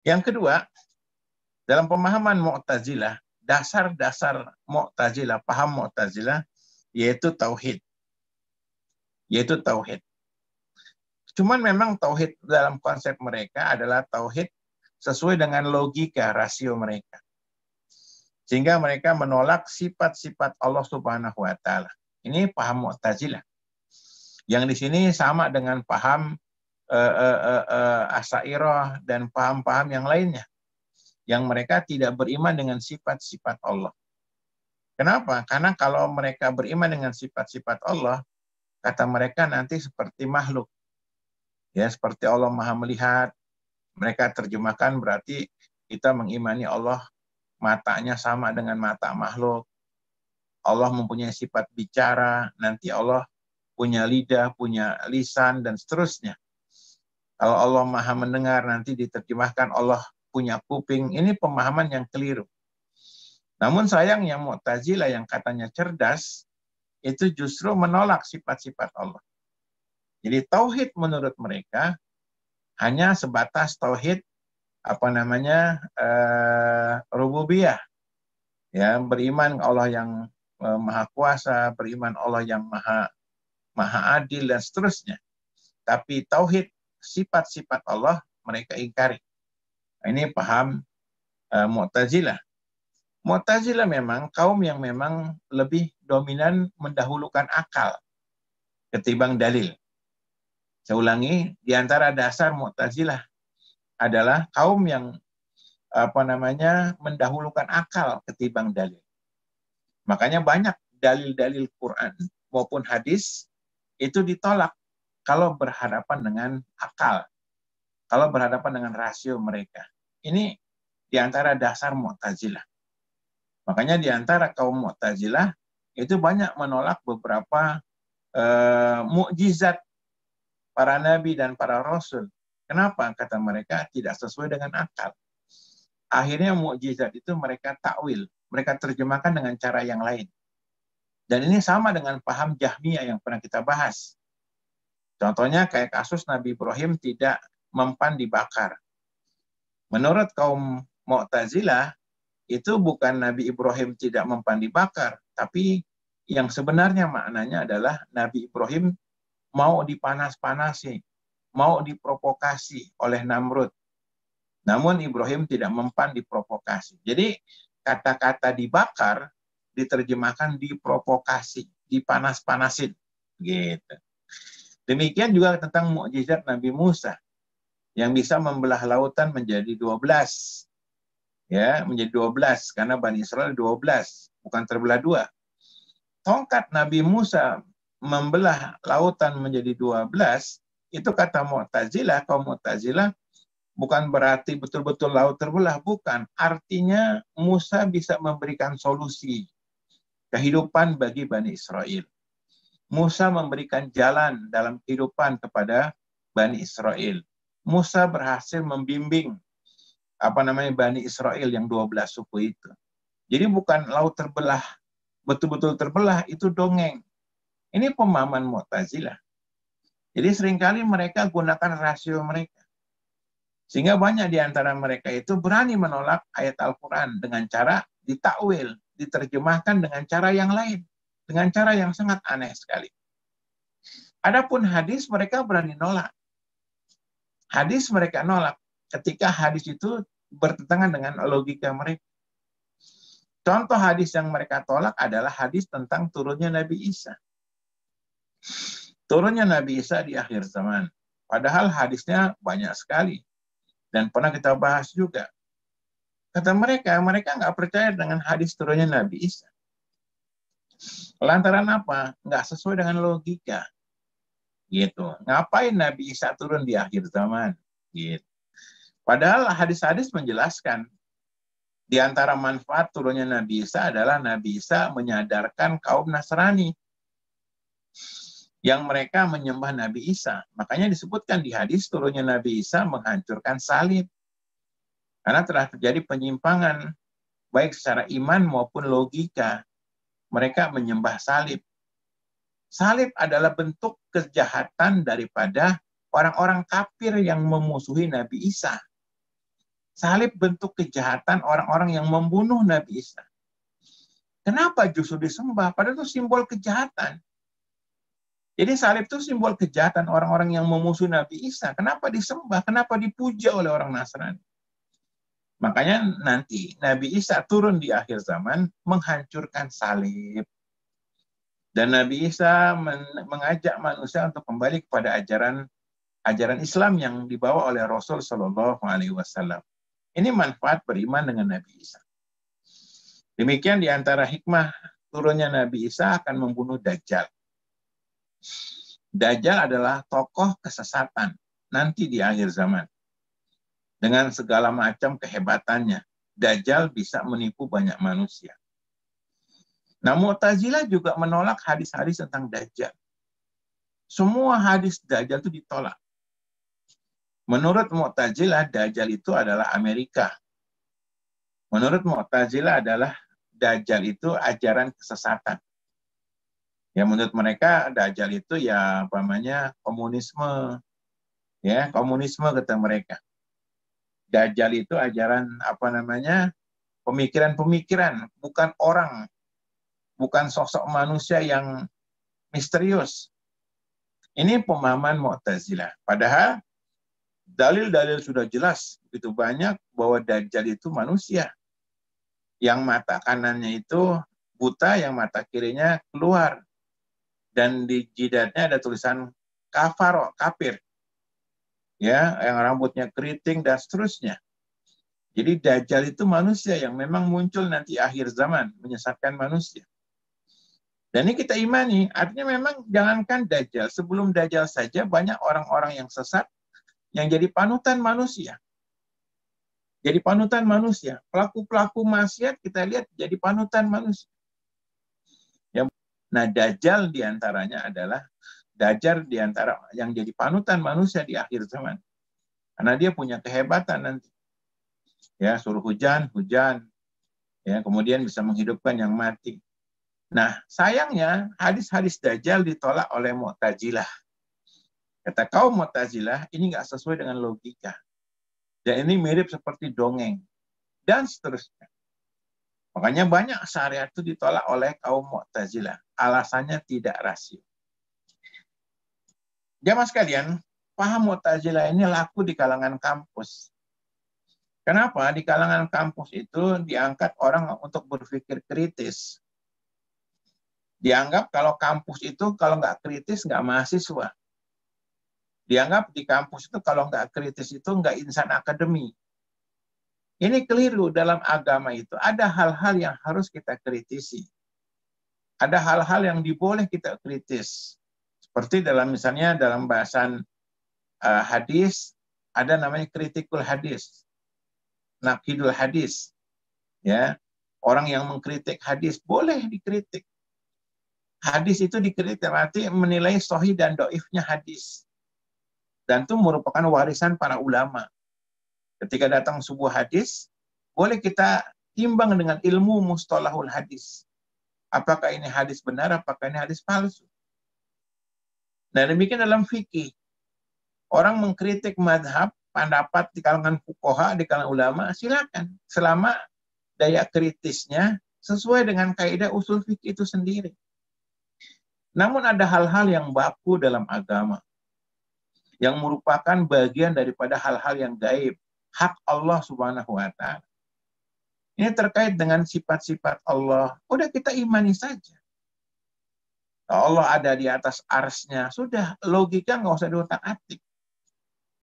Yang kedua, dalam pemahaman Mu'tazilah, dasar-dasar Mu'tazilah, paham Mu'tazilah, yaitu tauhid. Yaitu tauhid. Cuman memang tauhid dalam konsep mereka adalah tauhid sesuai dengan logika, rasio mereka. Sehingga mereka menolak sifat-sifat Allah Subhanahu wa Ta'ala. Ini paham Mu'tazilah. Yang di sini sama dengan paham Asy'ariyah dan paham-paham yang lainnya. Yang mereka tidak beriman dengan sifat-sifat Allah. Kenapa? Karena kalau mereka beriman dengan sifat-sifat Allah, kata mereka nanti seperti makhluk. Ya, seperti Allah Maha melihat. Mereka terjemahkan berarti kita mengimani Allah matanya sama dengan mata makhluk. Allah mempunyai sifat bicara, nanti Allah punya lidah, punya lisan, dan seterusnya. Kalau Allah Maha mendengar, nanti diterjemahkan Allah punya kuping. Ini pemahaman yang keliru. Namun sayangnya Mu'tazilah yang katanya cerdas, itu justru menolak sifat-sifat Allah. Jadi tauhid menurut mereka hanya sebatas tauhid rububiyah. Ya, beriman Allah yang maha kuasa, beriman Allah yang maha adil, dan seterusnya. Tapi tauhid sifat-sifat Allah mereka ingkari. Ini paham Mu'tazilah. Mu'tazilah memang kaum yang memang lebih dominan mendahulukan akal ketimbang dalil. Saya ulangi, di antara dasar Mu'tazilah adalah kaum yang mendahulukan akal ketimbang dalil. Makanya banyak dalil-dalil Quran maupun hadis itu ditolak kalau berhadapan dengan akal, kalau berhadapan dengan rasio mereka. Ini di antara dasar Mu'tazilah. Makanya di antara kaum Mu'tazilah itu banyak menolak beberapa mukjizat para nabi dan para rasul. Kenapa? Kata mereka tidak sesuai dengan akal. Akhirnya mukjizat itu mereka takwil, mereka terjemahkan dengan cara yang lain. Dan ini sama dengan paham Jahmiyah yang pernah kita bahas. Contohnya kayak kasus Nabi Ibrahim tidak mempan dibakar. Menurut kaum Mu'tazilah, itu bukan Nabi Ibrahim tidak mempan dibakar, tapi yang sebenarnya maknanya adalah Nabi Ibrahim mau dipanas-panasi, mau diprovokasi oleh Namrud. Namun Ibrahim tidak mempan diprovokasi. Jadi kata-kata dibakar diterjemahkan diprovokasi, dipanas-panasin. Gitu. Demikian juga tentang mukjizat Nabi Musa yang bisa membelah lautan menjadi 12. Ya, menjadi 12 karena Bani Israel 12, bukan terbelah dua. Tongkat Nabi Musa membelah lautan menjadi 12, itu kata Mu'tazilah, kaum Mu'tazilah bukan berarti betul-betul laut terbelah, bukan. Artinya Musa bisa memberikan solusi kehidupan bagi Bani Israel. Musa memberikan jalan dalam kehidupan kepada Bani Israel. Musa berhasil membimbing Bani Israel yang 12 suku itu. Jadi bukan laut terbelah, betul-betul terbelah, itu dongeng. Ini pemahaman Mu'tazilah. Jadi seringkali mereka gunakan rasio mereka. Sehingga banyak di antara mereka itu berani menolak ayat Al-Quran dengan cara ditakwil, diterjemahkan dengan cara yang lain. Dengan cara yang sangat aneh sekali. Adapun hadis mereka berani nolak. Hadis mereka nolak ketika hadis itu bertentangan dengan logika mereka. Contoh hadis yang mereka tolak adalah hadis tentang turunnya Nabi Isa. Turunnya Nabi Isa di akhir zaman. Padahal hadisnya banyak sekali. Dan pernah kita bahas juga. Kata mereka nggak percaya dengan hadis turunnya Nabi Isa. Lantaran apa? Nggak sesuai dengan logika. Gitu. Ngapain Nabi Isa turun di akhir zaman? Gitu. Padahal hadis-hadis menjelaskan di antara manfaat turunnya Nabi Isa adalah Nabi Isa menyadarkan kaum Nasrani yang mereka menyembah Nabi Isa. Makanya disebutkan di hadis turunnya Nabi Isa menghancurkan salib. Karena telah terjadi penyimpangan baik secara iman maupun logika. Mereka menyembah salib. Salib adalah bentuk kejahatan daripada orang-orang kafir yang memusuhi Nabi Isa. Salib bentuk kejahatan orang-orang yang membunuh Nabi Isa. Kenapa justru disembah? Padahal itu simbol kejahatan. Jadi salib itu simbol kejahatan orang-orang yang memusuhi Nabi Isa. Kenapa disembah? Kenapa dipuja oleh orang Nasrani? Makanya nanti Nabi Isa turun di akhir zaman menghancurkan salib. Dan Nabi Isa mengajak manusia untuk kembali kepada ajaran Islam yang dibawa oleh Rasul Shallallahu Alaihi Wasallam. Ini manfaat beriman dengan Nabi Isa. Demikian di antara hikmah turunnya Nabi Isa akan membunuh Dajjal. Dajjal adalah tokoh kesesatan nanti di akhir zaman. Dengan segala macam kehebatannya, Dajjal bisa menipu banyak manusia. Nah, Mu'tazilah juga menolak hadis-hadis tentang Dajjal. Semua hadis Dajjal itu ditolak. Menurut Mu'tazilah, Dajjal itu adalah Amerika. Menurut Mu'tazilah adalah Dajjal itu ajaran kesesatan. Ya, menurut mereka Dajjal itu ya apa namanya komunisme. Ya, komunisme kata mereka. Dajjal itu ajaran apa namanya pemikiran-pemikiran, bukan orang, bukan sosok manusia yang misterius. Ini pemahaman Mu'tazilah. Padahal dalil-dalil sudah jelas begitu banyak bahwa Dajjal itu manusia. Yang mata kanannya itu buta, yang mata kirinya keluar. Dan di jidatnya ada tulisan kafaro, kafir. Ya, yang rambutnya keriting dan seterusnya. Jadi Dajjal itu manusia yang memang muncul nanti akhir zaman, menyesatkan manusia. Dan ini kita imani, artinya memang jangankan Dajjal, sebelum Dajjal saja banyak orang-orang yang sesat yang jadi panutan manusia. Jadi panutan manusia. Pelaku-pelaku maksiat kita lihat jadi panutan manusia. Nah, Dajjal diantaranya adalah Dajjal diantara yang jadi panutan manusia di akhir zaman. Karena dia punya kehebatan nanti. Ya, suruh hujan, hujan. Ya, kemudian bisa menghidupkan yang mati. Nah, sayangnya hadis-hadis Dajjal ditolak oleh Mu'tazilah. Kata kaum Mu'tazilah, ini nggak sesuai dengan logika. Dan ini mirip seperti dongeng. Dan seterusnya. Makanya banyak syariat itu ditolak oleh kaum Mu'tazilah. Alasannya tidak rasio. Jamaah sekalian, paham Mu'tazilah ini laku di kalangan kampus. Kenapa? Di kalangan kampus itu diangkat orang untuk berpikir kritis. Dianggap kalau kampus itu kalau nggak kritis nggak mahasiswa. Dianggap di kampus itu kalau nggak kritis itu nggak insan akademi. Ini keliru. Dalam agama itu ada hal-hal yang harus kita kritisi. Ada hal-hal yang diboleh kita kritis. Seperti misalnya dalam bahasan hadis, ada namanya kritikul hadis. Nakidul hadis. Ya, orang yang mengkritik hadis boleh dikritik. Hadis itu dikritik berarti menilai sahih dan dhaifnya hadis. Dan itu merupakan warisan para ulama. Ketika datang sebuah hadis, boleh kita timbang dengan ilmu mustalahul hadis. Apakah ini hadis benar, apakah ini hadis palsu. Nah, demikian dalam fikih. Orang mengkritik madhab, pendapat di kalangan fuqaha, di kalangan ulama, silakan. Selama daya kritisnya sesuai dengan kaidah usul fikih itu sendiri. Namun ada hal-hal yang baku dalam agama. Yang merupakan bagian daripada hal-hal yang gaib. Hak Allah Subhanahu wa Ta'ala. Ini terkait dengan sifat-sifat Allah. Udah kita imani saja. Allah ada di atas arsnya. Sudah, logika nggak usah diutak-atik.